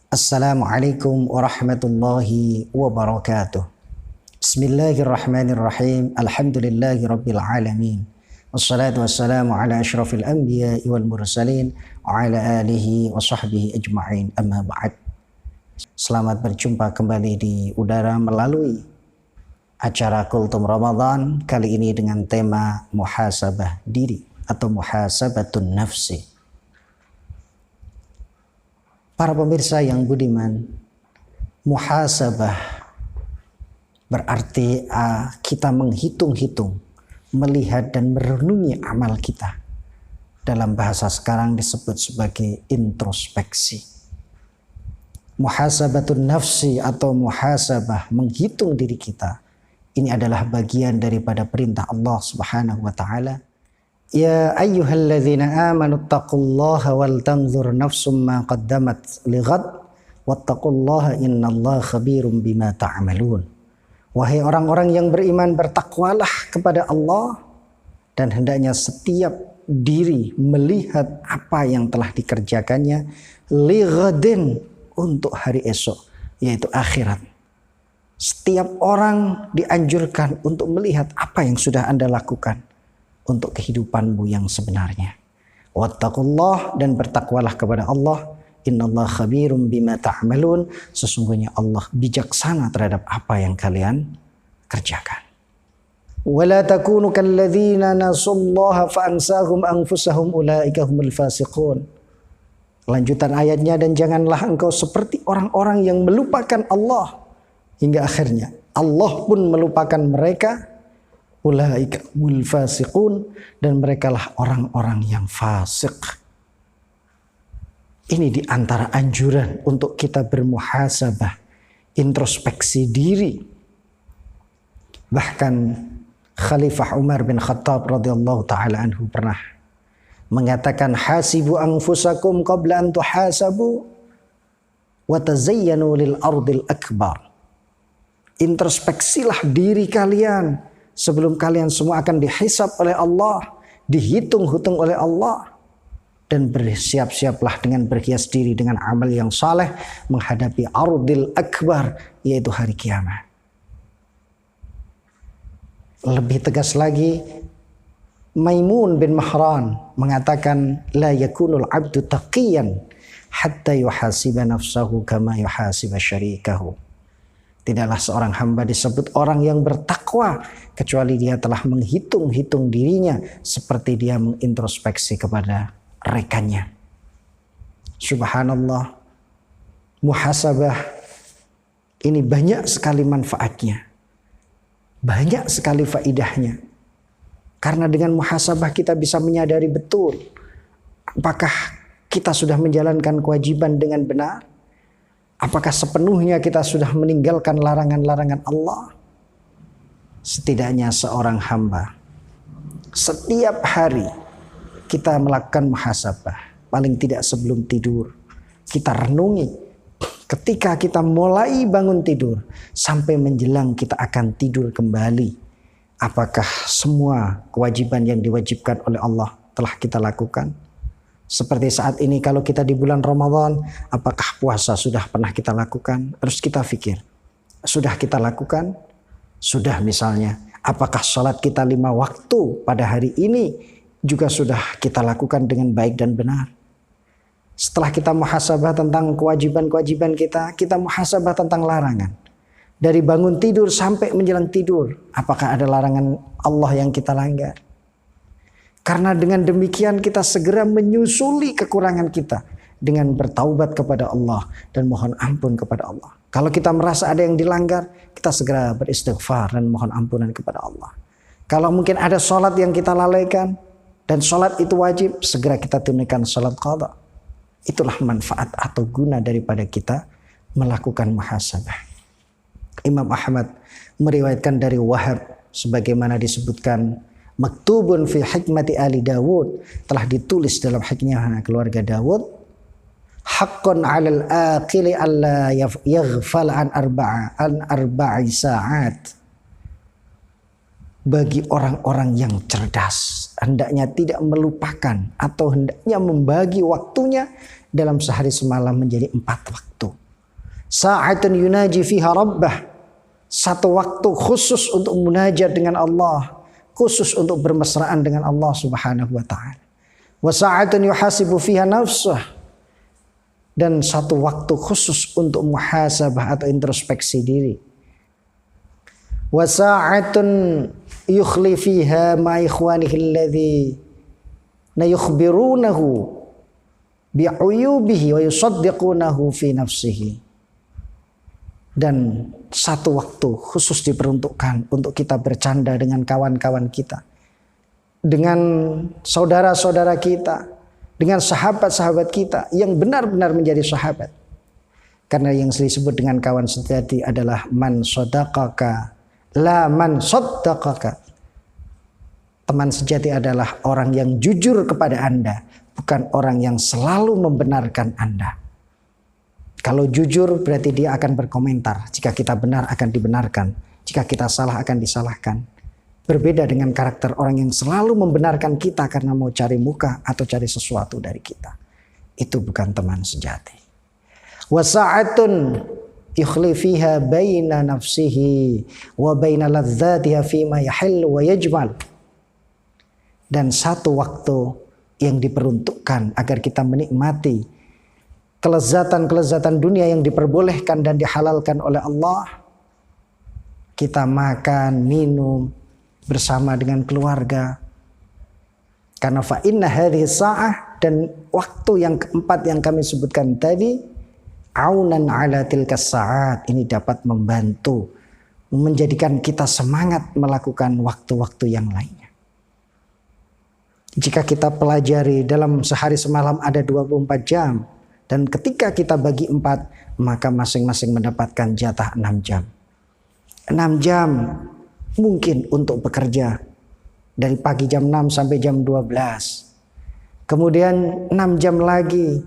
Assalamualaikum warahmatullahi wabarakatuh. Bismillahirrahmanirrahim. Alhamdulillahi rabbil alamin. Wassalatu wassalamu ala asyrafil anbiya'i wal mursalin wa ala alihi wa sahbihi ajma'in. Amma ba'd. Selamat berjumpa kembali di udara melalui acara Kultum Ramadan, kali ini dengan tema muhasabah diri atau muhasabatun nafsi. Para pemirsa yang budiman, muhasabah berarti kita menghitung-hitung, melihat dan merenungi amal kita. Dalam bahasa sekarang disebut sebagai introspeksi. Muhasabatun nafsi atau muhasabah, menghitung diri kita. Ini adalah bagian daripada perintah Allah Subhanahu wa taala. Ya ayyuhalladzina amanu taqullaha wal tanzur nafsum ma qaddamat lighad wattaqullaha innallaha khabirum bima ta'malun. Wahai orang-orang yang beriman, bertakwalah kepada Allah dan hendaknya setiap diri melihat apa yang telah dikerjakannya lighadin, untuk hari esok, yaitu akhirat. Setiap orang dianjurkan untuk melihat apa yang sudah Anda lakukan untuk kehidupanmu yang sebenarnya. Wattaqullah, dan bertakwalah kepada Allah. Innallaha khabirum bima ta'malun. Sesungguhnya Allah bijaksana terhadap apa yang kalian kerjakan. Wala takunu kalladzina nasullaha fa'ansahum anfusahum ulaika humul fasiqun. Lanjutan ayatnya, dan janganlah engkau seperti orang-orang yang melupakan Allah hingga akhirnya. Allah pun melupakan mereka. Ulaika humul fasiqun, dan merekalah orang-orang yang fasik. Ini di antara anjuran untuk kita bermuhasabah, introspeksi diri. Bahkan Khalifah Umar bin Khattab radhiyallahu taala anhu pernah mengatakan, hasibu anfusakum qabla an tuhasabu wa tazayyanu lil ardil akbar. Introspeksilah diri kalian sebelum kalian semua akan dihisab oleh Allah, dihitung-hitung oleh Allah, dan bersiap-siaplah dengan berhias diri dengan amal yang saleh menghadapi ardil akbar, yaitu hari kiamat. Lebih tegas lagi, Maimun bin Mahran mengatakan, la yakunul abdu taqiyan hatta yuhasiba nafsahu kama yuhasiba syarikahu. Tidaklah seorang hamba disebut orang yang bertakwa kecuali dia telah menghitung-hitung dirinya seperti dia mengintrospeksi kepada rekannya. Subhanallah, muhasabah ini banyak sekali manfaatnya. Banyak sekali faidahnya. Karena dengan muhasabah kita bisa menyadari betul apakah kita sudah menjalankan kewajiban dengan benar. Apakah sepenuhnya kita sudah meninggalkan larangan-larangan Allah? Setidaknya seorang hamba, setiap hari kita melakukan muhasabah. Paling tidak sebelum tidur, kita renungi. Ketika kita mulai bangun tidur, sampai menjelang kita akan tidur kembali. Apakah semua kewajiban yang diwajibkan oleh Allah telah kita lakukan? Seperti saat ini kalau kita di bulan Ramadan, apakah puasa sudah pernah kita lakukan? Terus kita pikir, sudah kita lakukan? Sudah misalnya. Apakah sholat kita 5 waktu pada hari ini juga sudah kita lakukan dengan baik dan benar? Setelah kita muhasabah tentang kewajiban-kewajiban kita muhasabah tentang larangan. Dari bangun tidur sampai menjelang tidur, apakah ada larangan Allah yang kita langgar? Karena dengan demikian kita segera menyusuli kekurangan kita dengan bertaubat kepada Allah dan mohon ampun kepada Allah. Kalau kita merasa ada yang dilanggar, kita segera beristighfar dan mohon ampunan kepada Allah. Kalau mungkin ada sholat yang kita lalaikan dan sholat itu wajib, segera kita tunaikan sholat qadha. Itulah manfaat atau guna daripada kita melakukan muhasabah. Imam Ahmad meriwayatkan dari Wahab sebagaimana disebutkan, maktubun fi hikmati ali Dawud, telah ditulis dalam hikmah keluarga Dawud, haqqan 'alal aqili alla yaghfal an arba'i sa'at. Bagi orang-orang yang cerdas, hendaknya tidak melupakan atau hendaknya membagi waktunya dalam sehari semalam menjadi 4 waktu. Sa'atun yunaji fiha rabbah, satu waktu khusus untuk munajat dengan Allah, khusus untuk bermesraan dengan Allah Subhanahu wa taala. Wa sa'atun yuhasibu fiha nafsah, dan satu waktu khusus untuk muhasabah atau introspeksi diri. Wa sa'atun yukhli fiha ma ikhwanihi alladhina yukhbirunahu bi'uyubihi wa yusaddiqunahu fi nafsihi. Dan satu waktu khusus diperuntukkan untuk kita bercanda dengan kawan-kawan kita, dengan saudara-saudara kita, dengan sahabat-sahabat kita yang benar-benar menjadi sahabat. Karena yang disebut dengan kawan sejati adalah man sadaqaka la man saddaqaka. Teman sejati adalah orang yang jujur kepada Anda, bukan orang yang selalu membenarkan Anda. Kalau jujur berarti dia akan berkomentar. Jika kita benar akan dibenarkan, jika kita salah akan disalahkan. Berbeda dengan karakter orang yang selalu membenarkan kita karena mau cari muka atau cari sesuatu dari kita. Itu bukan teman sejati. Wa sa'atun yukhli fiha baina nafsihi wa baina ladzatiha fima yahillu wa yajmal. Dan satu waktu yang diperuntukkan agar kita menikmati kelezatan-kelezatan dunia yang diperbolehkan dan dihalalkan oleh Allah. Kita makan, minum bersama dengan keluarga. Karena fa inna hadhihi sa'ah, dan waktu yang keempat yang kami sebutkan tadi, aunan ala tilkas sa'at, ini dapat membantu menjadikan kita semangat melakukan waktu-waktu yang lainnya. Jika kita pelajari dalam sehari semalam ada 24 jam, dan ketika kita bagi 4, maka masing-masing mendapatkan jatah 6 jam. 6 jam mungkin untuk bekerja dari pagi jam 6 sampai jam 12. Kemudian 6 jam lagi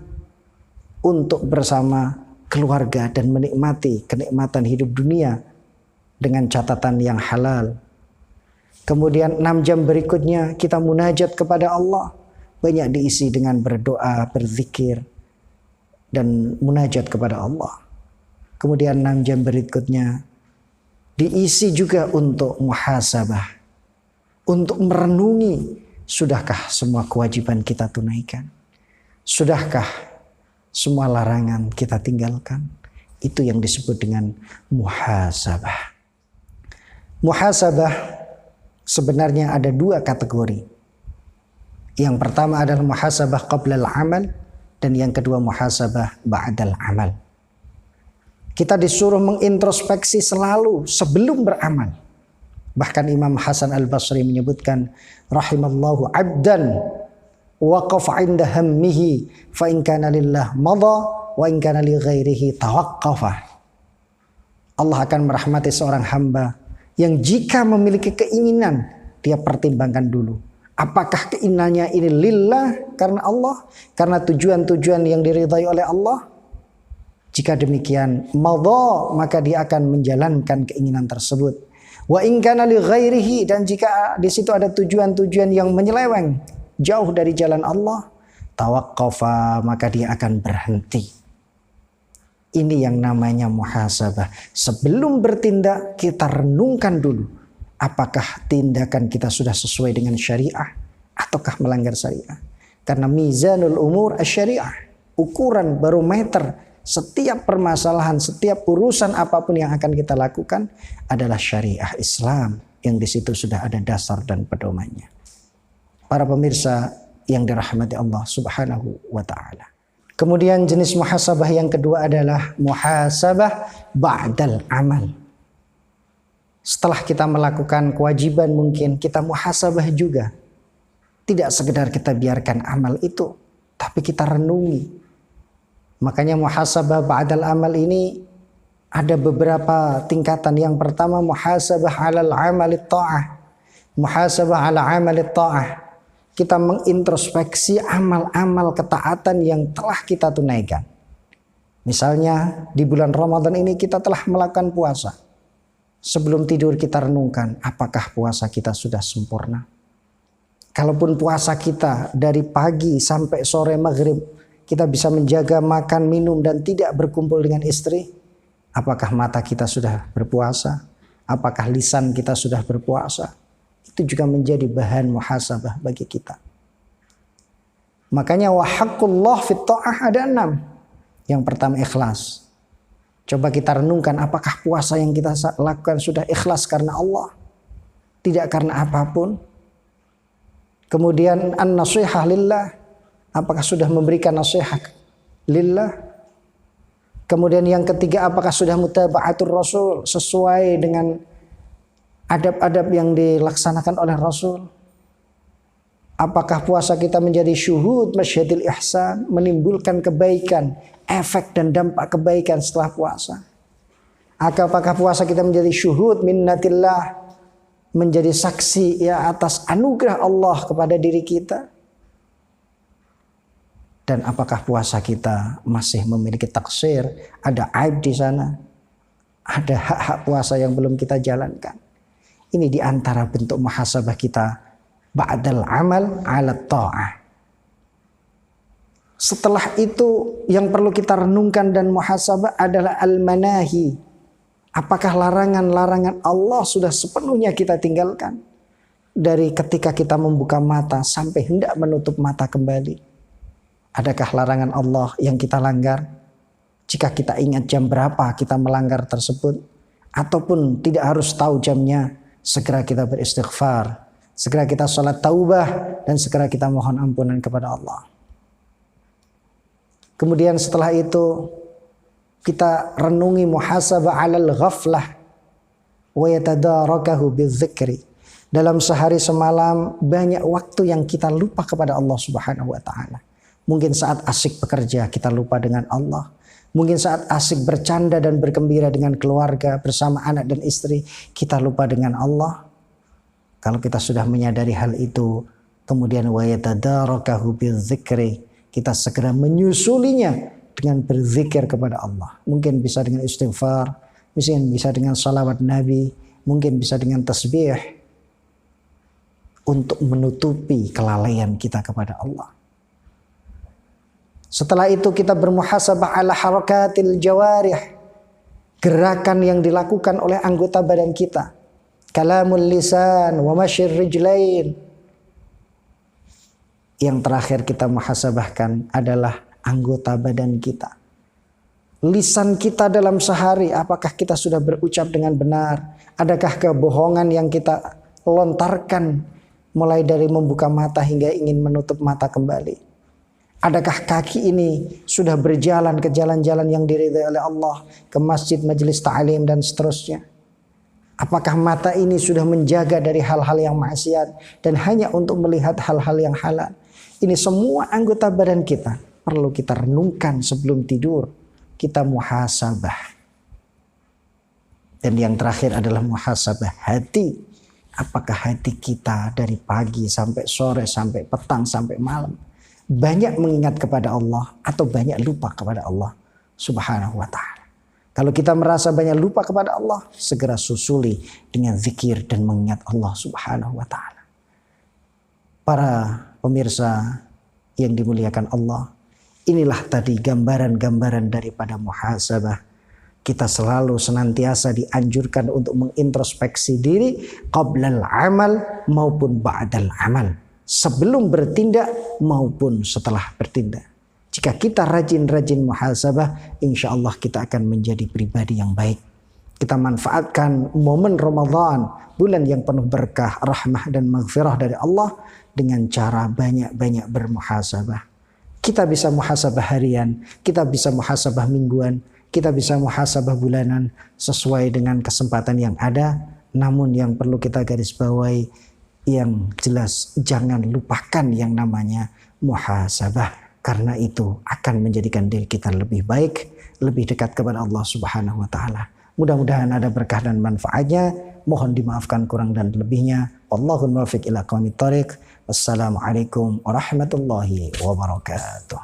untuk bersama keluarga dan menikmati kenikmatan hidup dunia dengan catatan yang halal. Kemudian 6 jam berikutnya kita munajat kepada Allah, banyak diisi dengan berdoa, berzikir, dan munajat kepada Allah. Kemudian 6 jam berikutnya diisi juga untuk muhasabah, untuk merenungi, sudahkah semua kewajiban kita tunaikan? Sudahkah semua larangan kita tinggalkan? Itu yang disebut dengan muhasabah. Muhasabah sebenarnya ada 2 kategori. Yang pertama adalah muhasabah qabla al-amal, dan yang kedua muhasabah ba'dal amal. Kita disuruh mengintrospeksi selalu sebelum beramal. Bahkan Imam Hasan Al-Basri menyebutkan, rahimallahu abdan waqafa 'inda hammihi fa in kana lillah madha wa in kana li ghairihi tawaqqafa. Allah akan merahmati seorang hamba yang jika memiliki keinginan, dia pertimbangkan dulu. Apakah keinginannya ini lillah, karena Allah, karena tujuan-tujuan yang diridhai oleh Allah? Jika demikian, madha, maka dia akan menjalankan keinginan tersebut. Wa in kana li ghairihi, dan jika di situ ada tujuan-tujuan yang menyeleweng, jauh dari jalan Allah, tawaqqafa, maka dia akan berhenti. Ini yang namanya muhasabah. Sebelum bertindak, kita renungkan dulu. Apakah tindakan kita sudah sesuai dengan syariah ataukah melanggar syariah? Karena mizanul umur asy-syariah, ukuran barometer setiap permasalahan, setiap urusan apapun yang akan kita lakukan adalah syariah Islam, yang di situ sudah ada dasar dan pedomannya. Para pemirsa yang dirahmati Allah Subhanahu wa taala. Kemudian jenis muhasabah yang kedua adalah muhasabah ba'dal amal. Setelah kita melakukan kewajiban, mungkin kita muhasabah juga. Tidak sekedar kita biarkan amal itu, tapi kita renungi. Makanya muhasabah ba'dal amal ini ada beberapa tingkatan. Yang pertama muhasabah 'alal 'amalit ta'ah. Muhasabah 'ala 'amalit ta'ah. Kita mengintrospeksi amal-amal ketaatan yang telah kita tunaikan. Misalnya di bulan Ramadan ini kita telah melakukan puasa. Sebelum tidur kita renungkan, apakah puasa kita sudah sempurna? Kalaupun puasa kita dari pagi sampai sore maghrib kita bisa menjaga makan, minum dan tidak berkumpul dengan istri? Apakah mata kita sudah berpuasa? Apakah lisan kita sudah berpuasa? Itu juga menjadi bahan muhasabah bagi kita. Makanya wa haqqullah fit ta'ah ada 6. Yang pertama ikhlas. Coba kita renungkan apakah puasa yang kita lakukan sudah ikhlas karena Allah, tidak karena apapun. Kemudian an-nasihah lillah, apakah sudah memberikan nasihat lillah? Kemudian yang ketiga, apakah sudah mutaba'atur Rasul, sesuai dengan adab-adab yang dilaksanakan oleh Rasul? Apakah puasa kita menjadi syuhud masyhadil ihsan, menimbulkan kebaikan, efek dan dampak kebaikan setelah puasa? Apakah puasa kita menjadi syuhud minnatillah, menjadi saksi ya atas anugerah Allah kepada diri kita? Dan apakah puasa kita masih memiliki taksir, ada aib di sana, ada hak-hak puasa yang belum kita jalankan? Ini diantara bentuk muhasabah kita ba'dal amal ala ta'ah. Setelah itu yang perlu kita renungkan dan muhasabah adalah al-manahi. Apakah larangan-larangan Allah sudah sepenuhnya kita tinggalkan? Dari ketika kita membuka mata sampai hendak menutup mata kembali. Adakah larangan Allah yang kita langgar? Jika kita ingat jam berapa kita melanggar tersebut, ataupun tidak harus tahu jamnya, segera kita beristighfar, segera kita sholat taubah, dan segera kita mohon ampunan kepada Allah. Kemudian setelah itu kita renungi muhasabah alal ghaflah wa yatadarakahu bidzikri. Dalam sehari semalam banyak waktu yang kita lupa kepada Allah Subhanahu wa taala. Mungkin saat asik bekerja kita lupa dengan Allah. Mungkin saat asik bercanda dan bergembira dengan keluarga bersama anak dan istri kita lupa dengan Allah. Kalau kita sudah menyadari hal itu, kemudian wa yatadarakahu bidzikri, kita segera menyusulinya dengan berzikir kepada Allah. Mungkin bisa dengan istighfar, mungkin bisa dengan salawat Nabi, mungkin bisa dengan tasbih untuk menutupi kelalaian kita kepada Allah. Setelah itu kita bermuhasabah ala harakatil jawarih, gerakan yang dilakukan oleh anggota badan kita. Kalamul lisan wa masyir rijlain. Yang terakhir kita muhasabahkan adalah anggota badan kita. Lisan kita dalam sehari, apakah kita sudah berucap dengan benar? Adakah kebohongan yang kita lontarkan mulai dari membuka mata hingga ingin menutup mata kembali? Adakah kaki ini sudah berjalan ke jalan-jalan yang diridhai oleh Allah, ke masjid, majelis ta'lim dan seterusnya? Apakah mata ini sudah menjaga dari hal-hal yang maksiat dan hanya untuk melihat hal-hal yang halal? Ini semua anggota badan kita perlu kita renungkan sebelum tidur. Kita muhasabah. Dan yang terakhir adalah muhasabah hati. Apakah hati kita dari pagi sampai sore, sampai petang, sampai malam banyak mengingat kepada Allah atau banyak lupa kepada Allah Subhanahu wa ta'ala? Kalau kita merasa banyak lupa kepada Allah, segera susuli dengan zikir dan mengingat Allah Subhanahu wa ta'ala. Para pemirsa yang dimuliakan Allah, inilah tadi gambaran-gambaran daripada muhasabah. Kita selalu senantiasa dianjurkan untuk mengintrospeksi diri qablal amal maupun ba'dal amal. Sebelum bertindak maupun setelah bertindak. Jika kita rajin-rajin muhasabah, insya Allah kita akan menjadi pribadi yang baik. Kita manfaatkan momen Ramadan, bulan yang penuh berkah, rahmah dan maghfirah dari Allah, dengan cara banyak-banyak bermuhasabah. Kita bisa muhasabah harian, kita bisa muhasabah mingguan, kita bisa muhasabah bulanan sesuai dengan kesempatan yang ada. Namun yang perlu kita garis bawahi, yang jelas jangan lupakan yang namanya muhasabah, karena itu akan menjadikan diri kita lebih baik, lebih dekat kepada Allah Subhanahu wa taala. Mudah-mudahan ada berkah dan manfaatnya. Mohon dimaafkan kurang dan lebihnya. Wallahul muwaffiq ila aqwamit thoriq. Wassalamualaikum warahmatullahi wabarakatuh.